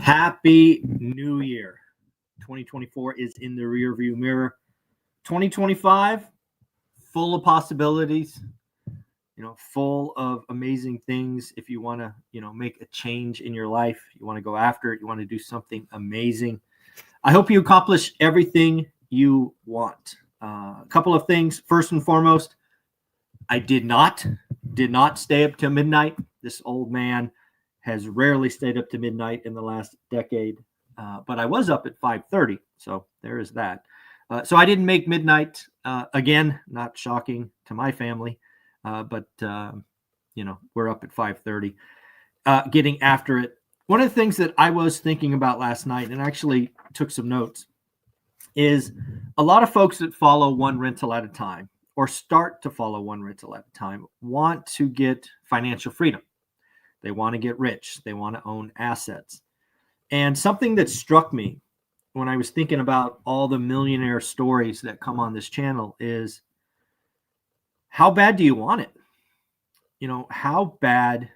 Happy New Year. 2024 is in the rearview mirror. 2025, full of possibilities, full of amazing things. If you want to, make a change in your life, you want to go after it, you want to do something amazing. I hope you accomplish everything you want. A couple of things. First and foremost, I did not stay up till midnight. This old man has rarely stayed up to midnight in the last decade, but I was up at 5:30, so there is that. So I didn't make midnight again. Not shocking to my family, but we're up at 5:30, getting after it. One of the things that I was thinking about last night, and actually took some notes, is a lot of folks that follow one rental at a time, or start to follow one rental at a time, want to get financial freedom. They want to get rich. They want to own assets. And something that struck me when I was thinking about all the millionaire stories that come on this channel is, how bad do you want it? How bad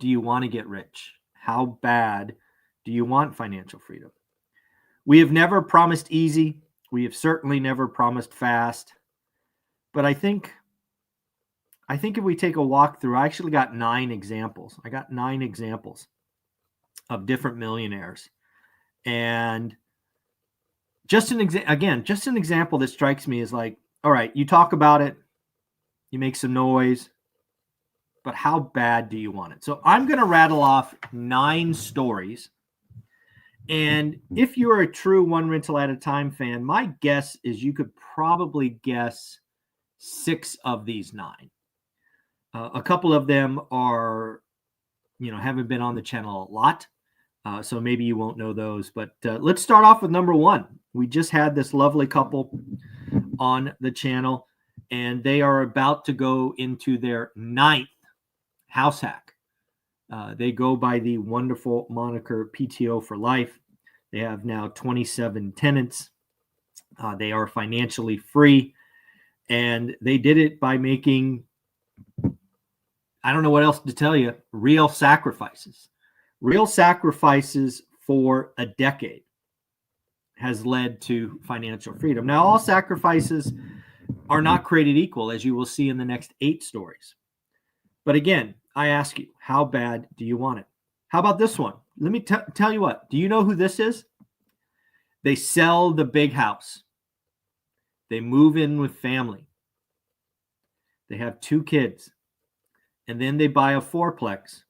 do you want to get rich? How bad do you want financial freedom? We have never promised easy. We have certainly never promised fast. But I think if we take a walk through, I actually got 9 examples. I got 9 examples of different millionaires. And just an example that strikes me is like, all right, you talk about it, you make some noise, but how bad do you want it? So I'm going to rattle off 9 stories. And if you're a true one rental at a time fan, my guess is you could probably guess 6 of these 9. A couple of them are, haven't been on the channel a lot. So maybe you won't know those. But let's start off with number 1. We just had this lovely couple on the channel, and they are about to go into their 9th house hack. They go by the wonderful moniker PTO for life. They have now 27 tenants. They are financially free, and they did it by making, I don't know what else to tell you, real sacrifices. Real sacrifices for a decade has led to financial freedom. Now, all sacrifices are not created equal, as you will see in the next 8 stories. But again, I ask you, how bad do you want it? How about this one? Let me tell you what. Do you know who this is? They sell the big house. They move in with family. They have 2 kids. And then they buy a 4-plex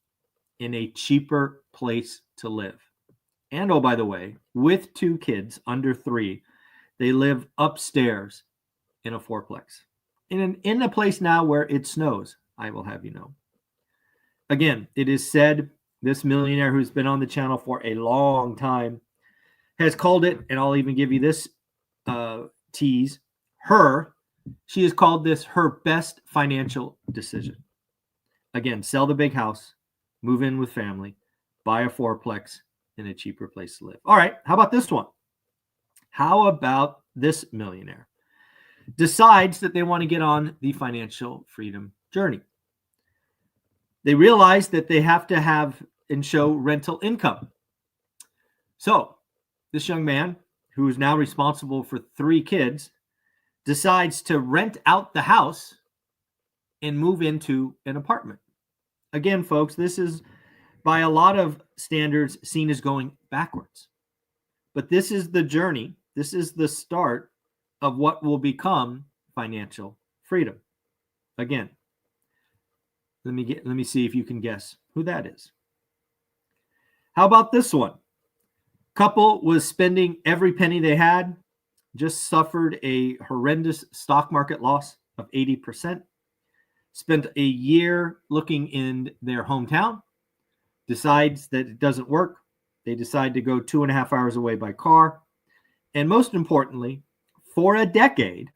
in a cheaper place to live. And oh, by the way, with 2 kids under 3, they live upstairs in a 4-plex. In a place now where it snows, I will have you know. Again, it is said this millionaire who's been on the channel for a long time has called it, and I'll even give you this tease, she has called this her best financial decision. Again, sell the big house, move in with family, buy a 4-plex in a cheaper place to live. All right, how about this one? How about this millionaire decides that they want to get on the financial freedom journey? They realize that they have to have and show rental income. So this young man, who is now responsible for 3 kids, decides to rent out the house and move into an apartment. Again, folks, this is by a lot of standards seen as going backwards. But this is the journey. This is the start of what will become financial freedom. Again, let me see if you can guess who that is. How about this one? Couple was spending every penny they had, just suffered a horrendous stock market loss of 80%, spent a year looking in their hometown, decides that it doesn't work. They decide to go 2.5 hours away by car. And most importantly, for a decade,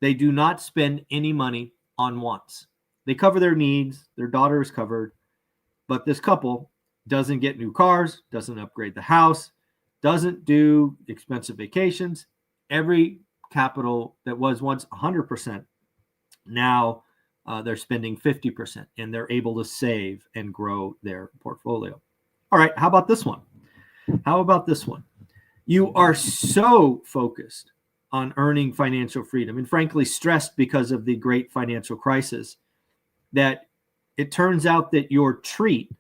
they do not spend any money on wants. They cover their needs. Their daughter is covered. But this couple doesn't get new cars, doesn't upgrade the house, doesn't do expensive vacations. Every capital that was once 100% now they're spending 50%, and they're able to save and grow their portfolio. All right, how about this one? How about this one? You are so focused on earning financial freedom and frankly stressed because of the great financial crisis that it turns out that your treat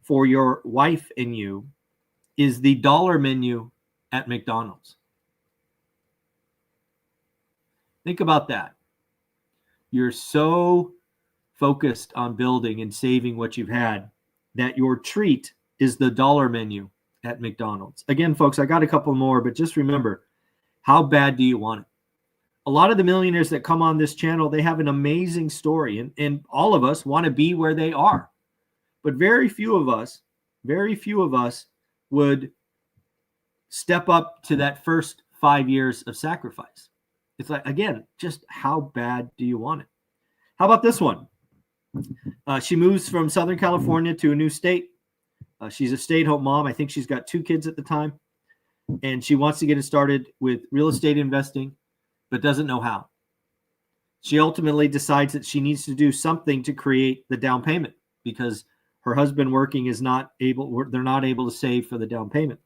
for your wife and you is the dollar menu at McDonald's. Think about that. You're so focused on building and saving what you've had that your treat is the dollar menu at McDonald's. Again, folks, I got a couple more, but just remember, how bad do you want it? A lot of the millionaires that come on this channel, they have an amazing story, and all of us want to be where they are. But very few of us would step up to that first 5 years of sacrifice. It's like, again, just how bad do you want it? How about this one? She moves from Southern California to a new state. She's a stay-at-home mom. I think she's got 2 kids at the time. And she wants to get it started with real estate investing, but doesn't know how. She ultimately decides that she needs to do something to create the down payment because her husband working is not able, they're not able to save for the down payment.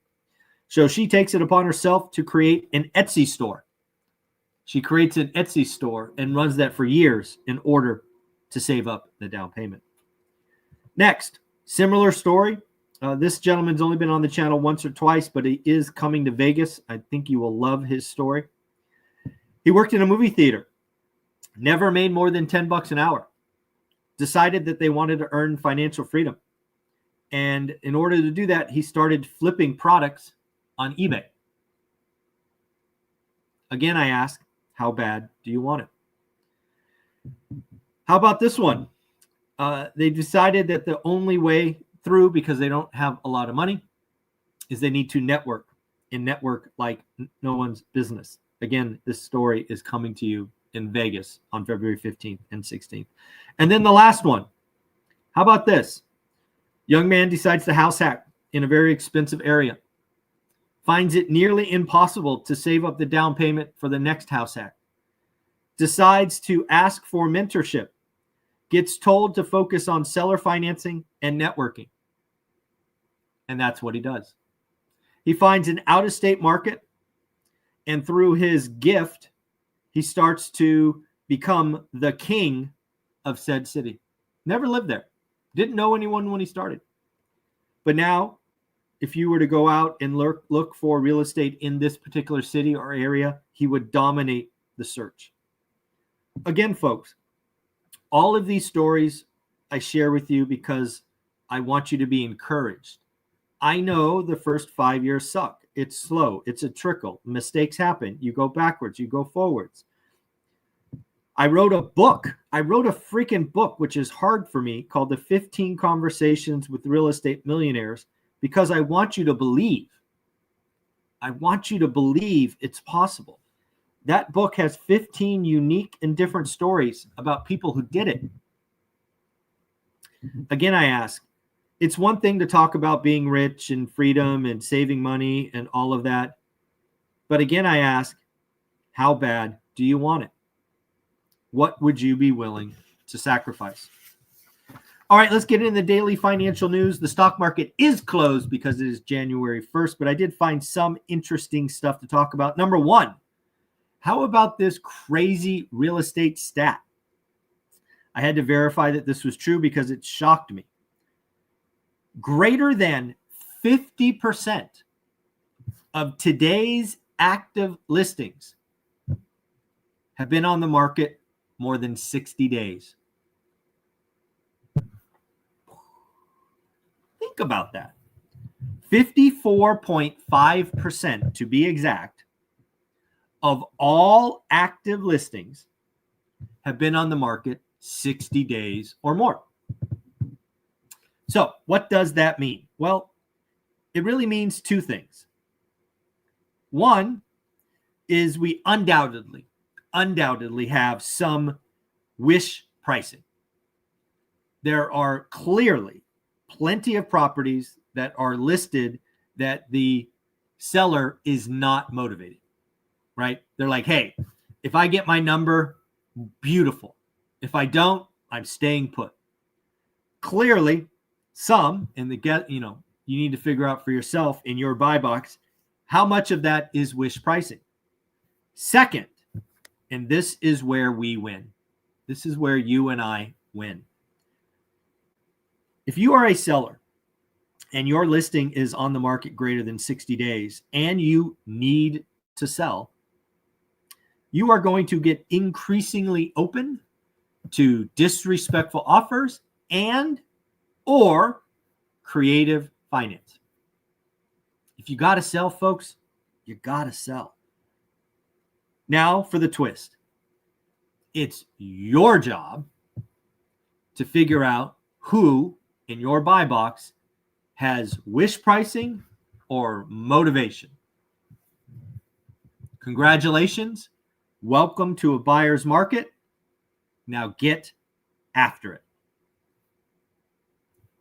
So she takes it upon herself to create an Etsy store. She creates an Etsy store and runs that for years in order to save up the down payment. Next, similar story. This gentleman's only been on the channel once or twice, but he is coming to Vegas. I think you will love his story. He worked in a movie theater, never made more than $10 an hour, decided that they wanted to earn financial freedom. And in order to do that, he started flipping products on eBay. Again, I ask, how bad do you want it? How about this one? They decided that the only way through, because they don't have a lot of money, is they need to network and network like no one's business. Again, this story is coming to you in Vegas on February 15th and 16th. And then the last one. How about this? Young man decides to house hack in a very expensive area. Finds it nearly impossible to save up the down payment for the next house hack. Decides to ask for mentorship. Gets told to focus on seller financing and networking. And that's what he does. He finds an out-of-state market, and through his gift, he starts to become the king of said city. Never lived there. Didn't know anyone when he started. But now, if you were to go out and look for real estate in this particular city or area, he would dominate the search. Again, folks, all of these stories I share with you because I want you to be encouraged. I know the first 5 years suck. It's slow. It's a trickle. Mistakes happen. You go backwards. You go forwards. I wrote a book. I wrote a freaking book, which is hard for me, called The 15 Conversations with Real Estate Millionaires, because I want you to believe. I want you to believe it's possible. That book has 15 unique and different stories about people who did it. Again, I ask, it's one thing to talk about being rich and freedom and saving money and all of that. But again, I ask, how bad do you want it? What would you be willing to sacrifice? All right, let's get into the daily financial news. The stock market is closed because it is January 1st, but I did find some interesting stuff to talk about. Number one, how about this crazy real estate stat? I had to verify that this was true because it shocked me. Greater than 50% of today's active listings have been on the market more than 60 days. Think about that. 54.5% to be exact of all active listings have been on the market 60 days or more. So what does that mean? Well, it really means two things. One is we undoubtedly have some wish pricing. There are clearly plenty of properties that are listed that the seller is not motivated, right? They're like, hey, if I get my number, beautiful. If I don't, I'm staying put. Clearly, some in the you need to figure out for yourself in your buy box how much of that is wish pricing. Second, and this is where we win. This is where you and I win. If you are a seller and your listing is on the market greater than 60 days and you need to sell, you are going to get increasingly open to disrespectful offers and or creative finance. If you got to sell, folks, you got to sell. Now for the twist. It's your job to figure out who in your buy box has wish pricing or motivation. Congratulations. Welcome to a buyer's market. Now get after it.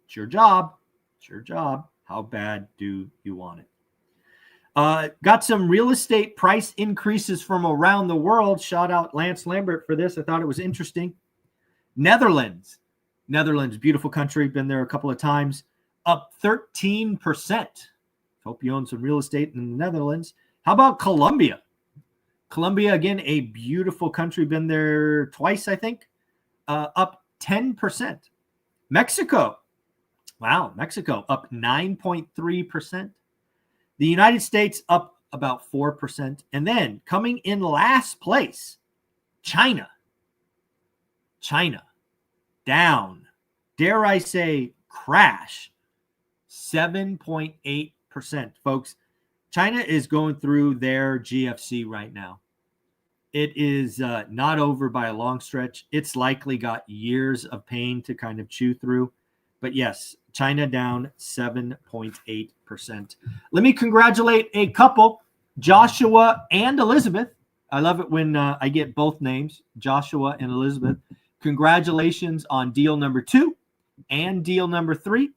It's your job. It's your job. How bad do you want it? Got some real estate price increases from around the world. Shout out Lance Lambert for this. I thought it was interesting. Netherlands, beautiful country. Been there a couple of times. Up 13%. Hope you own some real estate in the Netherlands. How about Colombia? Colombia, again, a beautiful country. Been there twice, I think. Up 10%. Mexico. Wow, Mexico up 9.3%. The United States up about 4%. And then coming in last place, China. China down, dare I say, crash, 7.8%. Folks, China is going through their GFC right now. It is not over by a long stretch. It's likely got years of pain to kind of chew through. But yes, China down 7.8%. Let me congratulate a couple, Joshua and Elizabeth. I love it when I get both names, Joshua and Elizabeth. Congratulations on deal number 2 and deal number 3.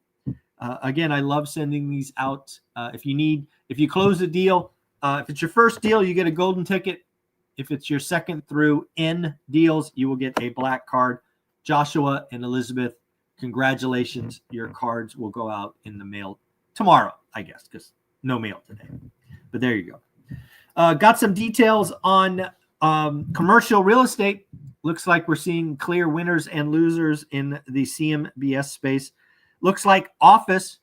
Again, I love sending these out. If you close a deal, if it's your first deal, you get a golden ticket. If it's your second through N deals, you will get a black card. Joshua and Elizabeth, congratulations. Your cards will go out in the mail tomorrow, I guess, because no mail today. But there you go. Got some details on commercial real estate. Looks like we're seeing clear winners and losers in the CMBS space. Looks like office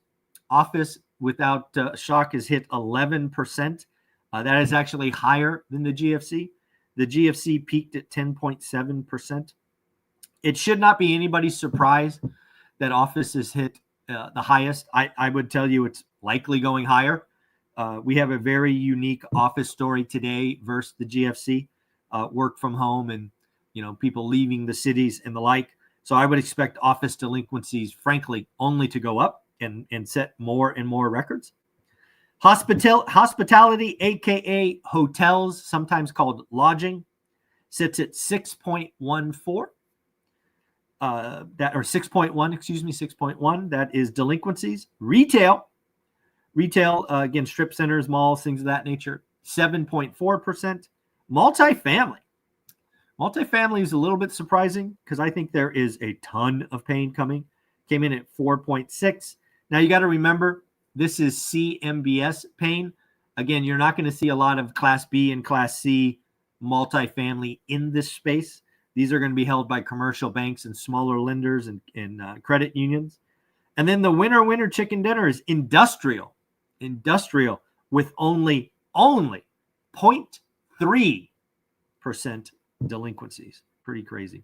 without shock has hit 11%. That is actually higher than the GFC. The GFC peaked at 10.7%. It should not be anybody's surprise that office has hit the highest. I would tell you it's likely going higher. We have a very unique office story today versus the GFC, work from home and people leaving the cities and the like. So I would expect office delinquencies, frankly, only to go up and set more and more records. Hospitality, aka hotels, sometimes called lodging, sits at 6.14. That or 6.1. That is delinquencies. Retail, again, strip centers, malls, things of that nature, 7.4%. Multifamily is a little bit surprising because I think there is a ton of pain coming. Came in at 4.6. Now you got to remember, this is CMBS pain. Again, you're not going to see a lot of Class B and Class C multifamily in this space. These are going to be held by commercial banks and smaller lenders and credit unions. And then the winner chicken dinner is industrial with only 0.3% delinquencies. Pretty crazy.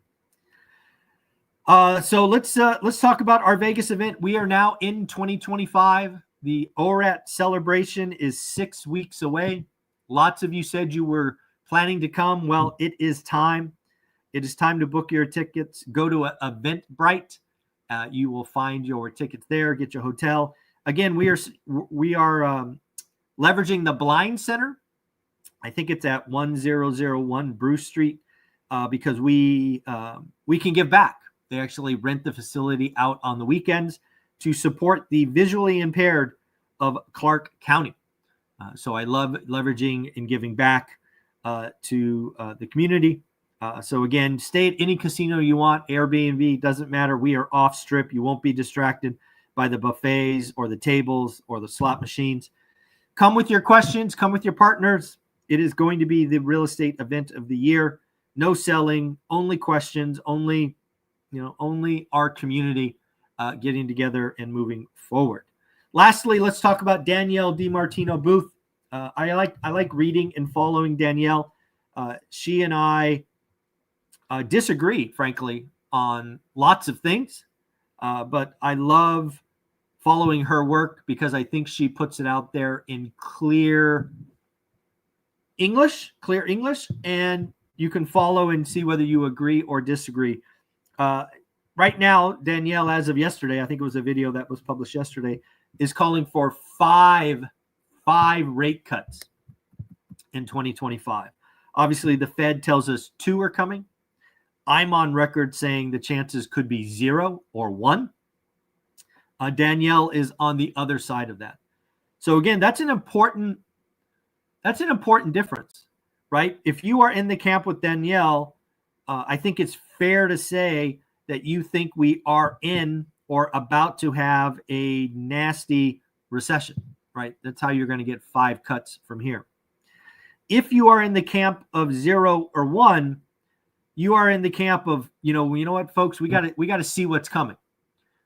So let's talk about our Vegas event. We are now in 2025. The ORAT celebration is 6 weeks away. Lots of you said you were planning to come. Well, it is time. It is time to book your tickets. Go to Eventbrite. You will find your tickets there. Get your hotel. Again, we are leveraging the Blind Center. I think it's at 1001 Bruce Street because we can give back. They actually rent the facility out on the weekends to support the visually impaired of Clark County. So I love leveraging and giving back to the community. So again, stay at any casino you want. Airbnb, doesn't matter. We are off strip. You won't be distracted by the buffets or the tables or the slot machines. Come with your questions. Come with your partners. It is going to be the real estate event of the year. No selling, only questions, only our community getting together and moving forward. Lastly, let's talk about Danielle DiMartino Booth. I like reading and following Danielle. She and I disagree, frankly, on lots of things, but I love following her work because I think she puts it out there in clear English, and you can follow and see whether you agree or disagree. Right now, Danielle, as of yesterday, I think it was a video that was published yesterday, is calling for five rate cuts in 2025. Obviously, the Fed tells us 2 are coming. I'm on record saying the chances could be 0 or 1. Danielle is on the other side of that. So again, that's an important difference, right? If you are in the camp with Danielle, I think it's fair to say that you think we are in or about to have a nasty recession, right? That's how you're going to get 5 cuts from here. If you are in the camp of 0 or 1, you are in the camp of, you know what, folks, we got to see what's coming,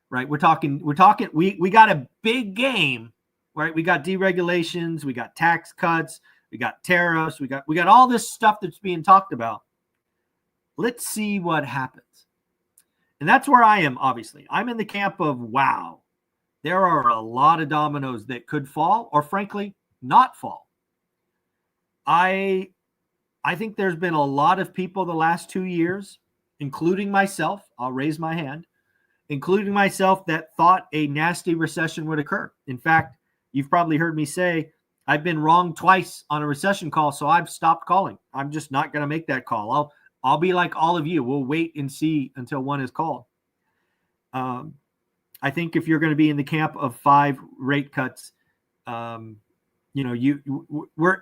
right? We got a big game, right? We got deregulations, we got tax cuts, we got tariffs, we got all this stuff that's being talked about. Let's see what happens. And that's where I am, obviously. I'm in the camp of, wow, there are a lot of dominoes that could fall or, frankly, not fall. I think there's been a lot of people the last 2 years, including myself, I'll raise my hand, including myself, that thought a nasty recession would occur. In fact, you've probably heard me say I've been wrong twice on a recession call, so I've stopped calling. I'm just not going to make that call. I'll be like all of you. We'll wait and see until one is called. I think if you're going to be in the camp of 5 rate cuts, we're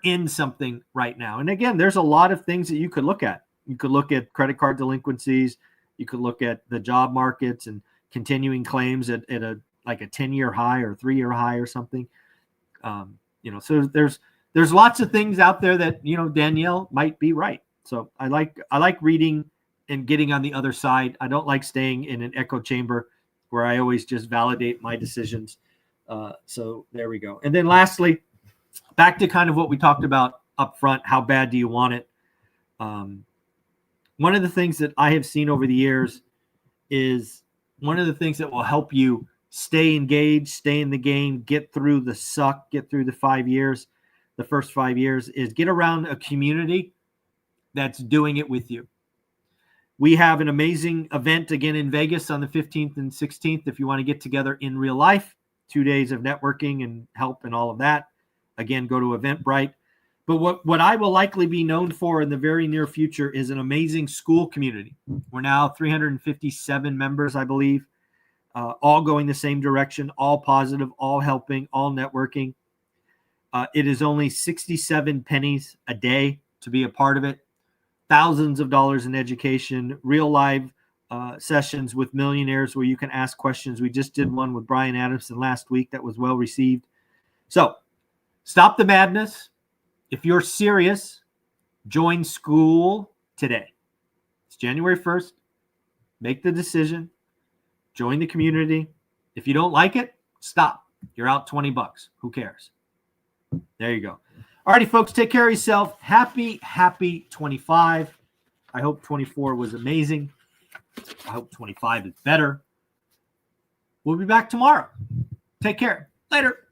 in something right now. And again, there's a lot of things that you could look at. You could look at credit card delinquencies. You could look at the job markets and continuing claims at a 10-year high or 3-year high or something. So there's lots of things out there that, Danielle might be right. So I like reading and getting on the other side. I don't like staying in an echo chamber where I always just validate my decisions. So there we go. And then lastly, back to kind of what we talked about up front, how bad do you want it? One of the things that I have seen over the years is one of the things that will help you stay engaged, stay in the game, get through the suck, get through the 5 years, the first 5 years, is get around a community that's doing it with you. We have an amazing event again in Vegas on the 15th and 16th. If you want to get together in real life, 2 days of networking and help and all of that, again, go to Eventbrite. But what I will likely be known for in the very near future is an amazing school community. We're now 357 members, I believe, all going the same direction, all positive, all helping, all networking. It is only 67 pennies a day to be a part of it. Thousands of dollars in education, real live sessions with millionaires where you can ask questions. We just did one with Brian Adamson last week that was well received. So stop the madness. If you're serious, join school today. It's January 1st. Make the decision. Join the community. If you don't like it, stop. You're out $20. Who cares? There you go. All righty, folks, take care of yourself. Happy 25. I hope 24 was amazing. I hope 25 is better. We'll be back tomorrow. Take care. Later.